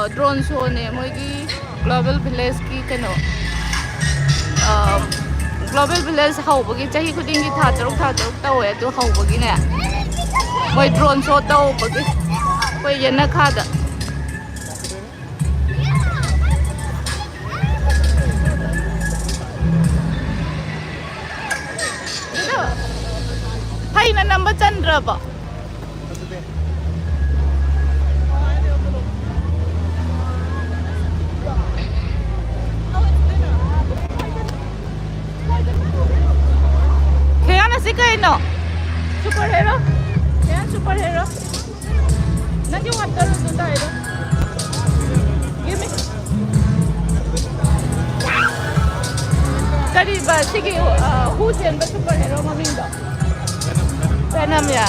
Drone show ने मोगी global village की कनो ग्लोबल विलेज हौबगी चाही खुदिंगी था तरुक तवे तो हौबगी ने मोय ड्रोन शो तौबगी कोई येना खादा फाइना number चंद्रबा Kaya si Kaino superhero kaya superhero nanti water tu tayo give me tadi ba sige hujan ba superhero mamindo Venom ya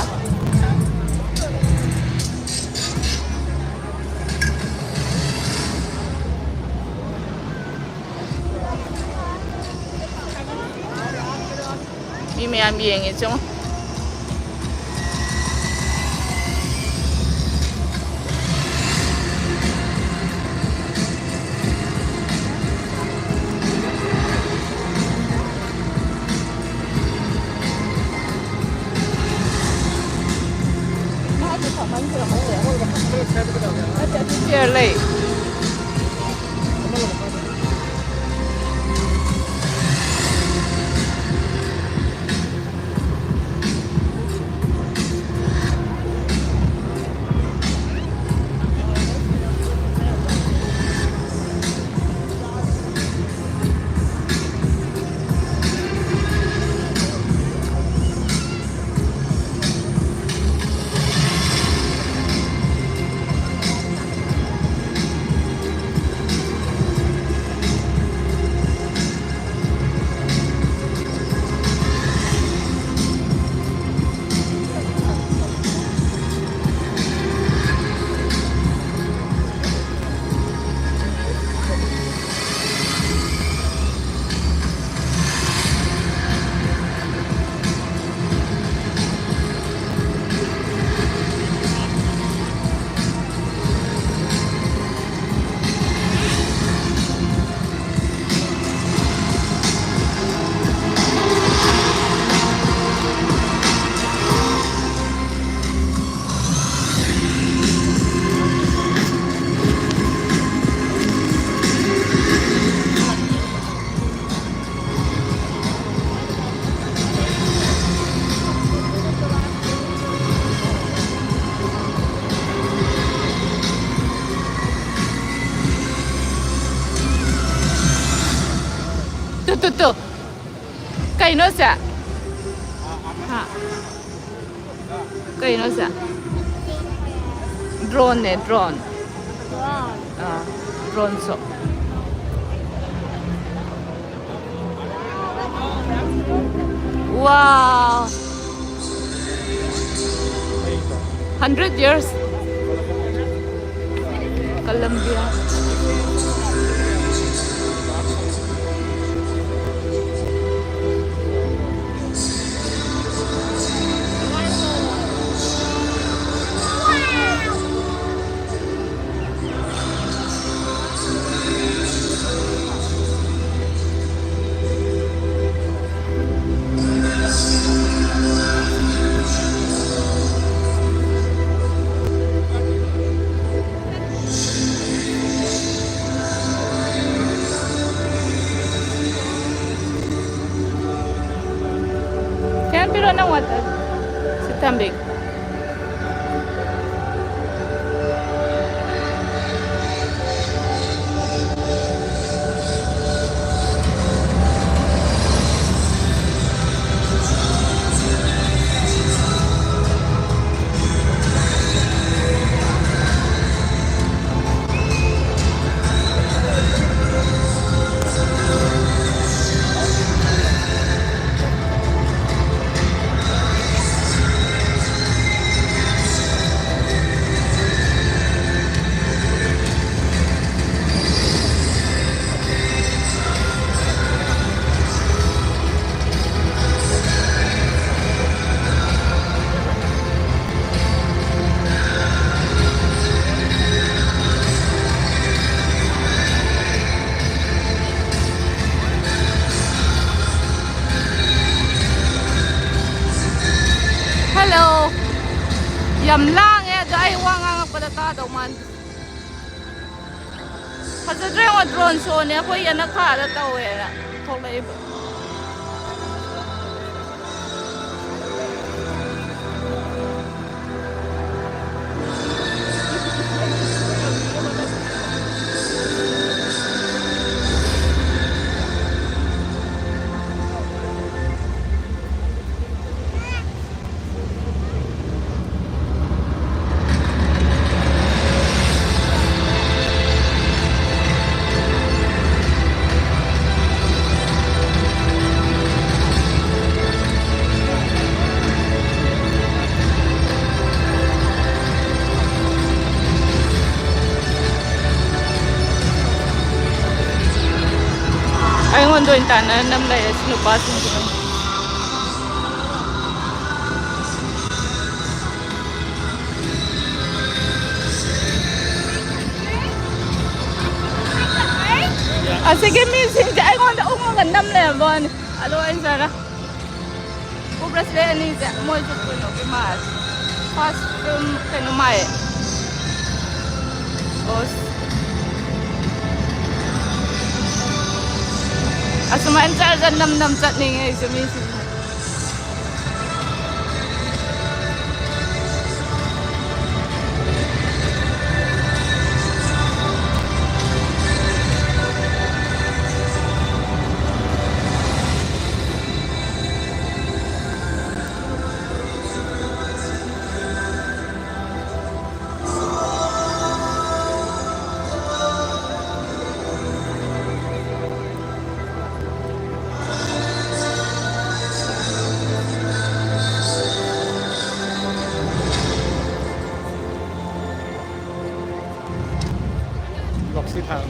mi ambieng itu Shirley tu Kaino sa ha Kaino sa drone ne drone drone so wow 100 years Colombia pero ng water si Tambik ꯌꯥꯝ ꯂꯥꯡꯉꯦ ꯑꯗꯣ ꯑꯩ ꯋꯥ ꯉꯥꯡꯉꯛꯄꯗ ꯇꯥꯗꯧ ꯃꯥꯟꯗꯦ ꯐꯖꯗ꯭ꯔꯦ ꯌꯦꯡꯉꯣ drone ꯁꯣꯅꯦ ꯑꯩꯈꯣꯏ ꯌꯦꯅꯈꯥꯗ ꯇꯧꯋꯦꯅ ꯊꯣꯛꯂꯛꯏꯕ ꯑꯩꯉꯣꯟꯗ ꯑꯣꯏꯅ ꯇꯥꯟꯅꯔ ꯅꯝ ꯂꯩꯔꯦ ꯁꯤ ꯅꯨꯄꯥꯁꯤꯡꯁꯤꯅ ꯑꯁꯤꯒꯤ ꯃꯤꯁꯤꯡꯁꯦ ꯑꯩꯉꯣꯟꯗ ꯎꯪꯉꯒ ꯅꯝ ꯂꯩꯔꯝꯕꯅꯤ ꯑꯗꯣ ꯑꯩꯅ ꯕ꯭ꯔꯦꯁꯂꯦꯠ ꯑꯅꯤꯁꯦ ꯃꯣꯏꯁꯨ ꯀꯩꯅꯣꯒꯤ ꯃꯥꯜꯂꯦ ꯐꯥꯁ ꯐꯤꯜꯝ ꯀꯩꯅꯣ ꯃꯥꯜꯂꯦ ꯑꯁꯨꯃꯥꯏꯅ ꯆꯠꯂꯒ ꯅꯝ ꯆꯠꯅꯤꯡꯉꯦ ꯑꯩꯁꯨ ꯃꯤꯁꯤꯡꯁꯦ Roxy Town.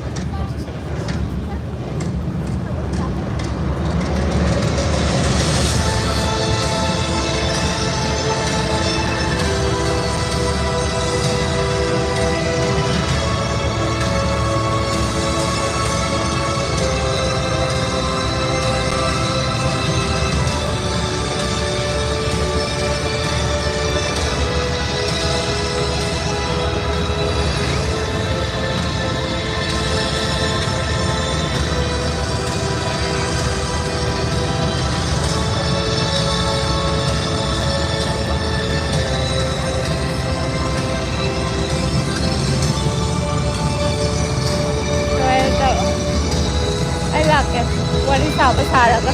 ꯑꯩ ꯂꯥꯛꯀꯦ ꯋꯥꯔꯤ ꯁꯥꯕ ꯁꯥꯔꯒ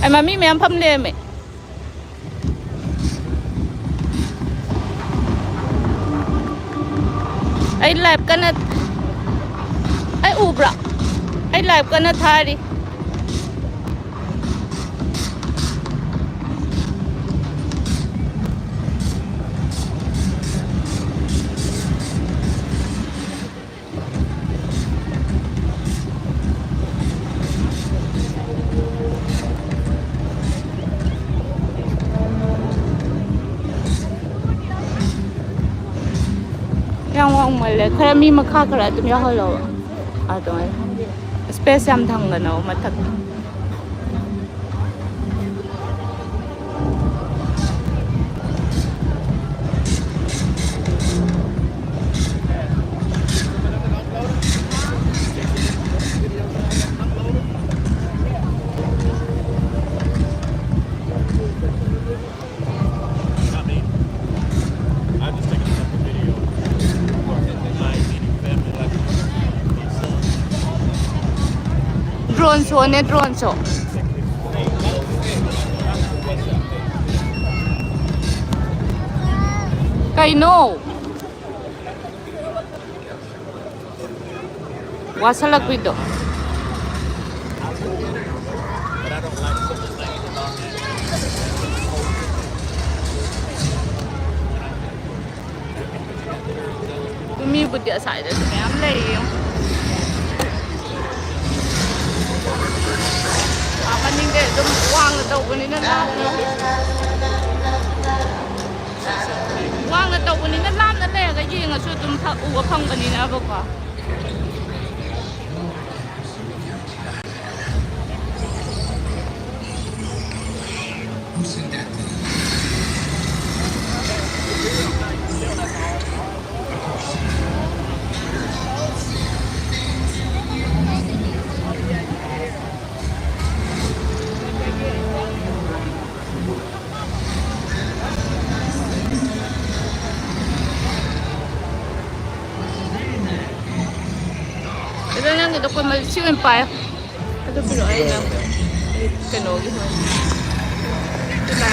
ꯑꯩ ꯃꯃꯤ ꯃꯌꯥꯝ ꯐꯝ ꯂꯩꯔꯝꯃꯦ ꯑꯩ ꯂꯥꯏꯚ ꯀꯟꯅ ꯑꯩ ꯎꯕ꯭ꯔꯥ ꯑꯩ ꯂꯥꯏꯚ ꯀꯟꯅ ꯊꯥꯔꯤ ꯌꯥꯝ ꯋꯥꯡꯃꯜꯂꯦ ꯈꯔ ꯃꯤ ꯃꯈꯥ ꯈꯔ ꯑꯗꯨꯝ ꯌꯥꯎꯍꯜꯂꯣꯕ ꯑꯗꯨꯃꯥꯏꯅ ꯁ꯭ꯄꯦꯁ ꯌꯥꯝ ꯊꯝꯒꯅꯣ ꯃꯊꯛꯇ ड्रोन शो ने ड्रोन शो कईनो वासलक्विदो तुम्ही बुद्धी असायला तुम्ही आमले मनिंगे ꯑꯗꯨꯝ ꯋꯥꯡꯅ ꯇꯧꯕꯅꯤꯅ ꯋꯥꯡꯅ ꯇꯧꯕꯅꯤꯅ ꯂꯥꯞꯅ ꯂꯩꯔꯒ ꯌꯦꯡꯉꯁꯨ ꯑꯗꯨꯝ ꯎꯕ ꯐꯪꯕꯅꯤꯅꯕꯀꯣ lang dito ko mag-swimming pa. Ito pero ay lang. Kanogi mo. Diba?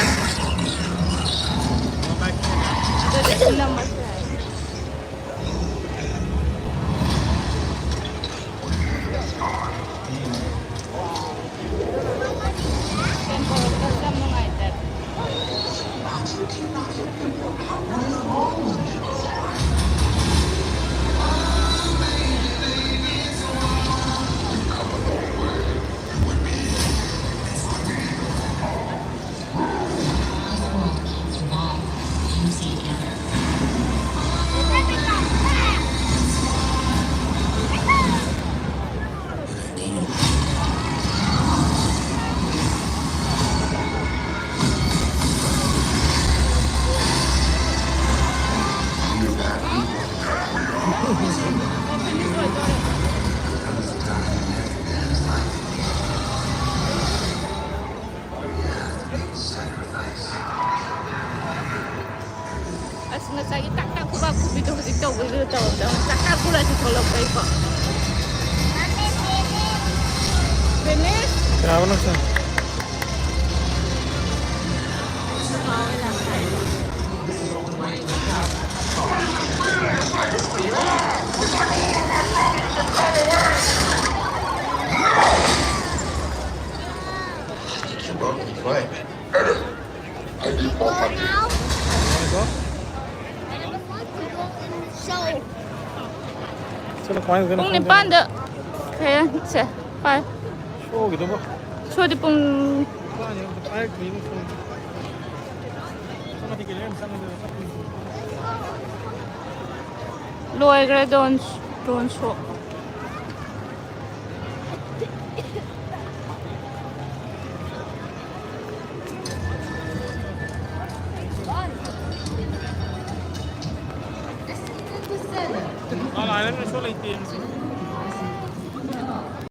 Ito din lang masaya. As nasa itaktak ko ba kubito dito dito taktak ko lang dito lang kay pa. Finish? Kaya na siya. Right. Sila kumain ka na. Kung ni panda. Kaya siya. Pa. Oh, gitu ba? So di pong Kumain yung park, yung phone. Sama tigil yan, sama dito. loy gra don so. Ah, alam na siya, like TMC.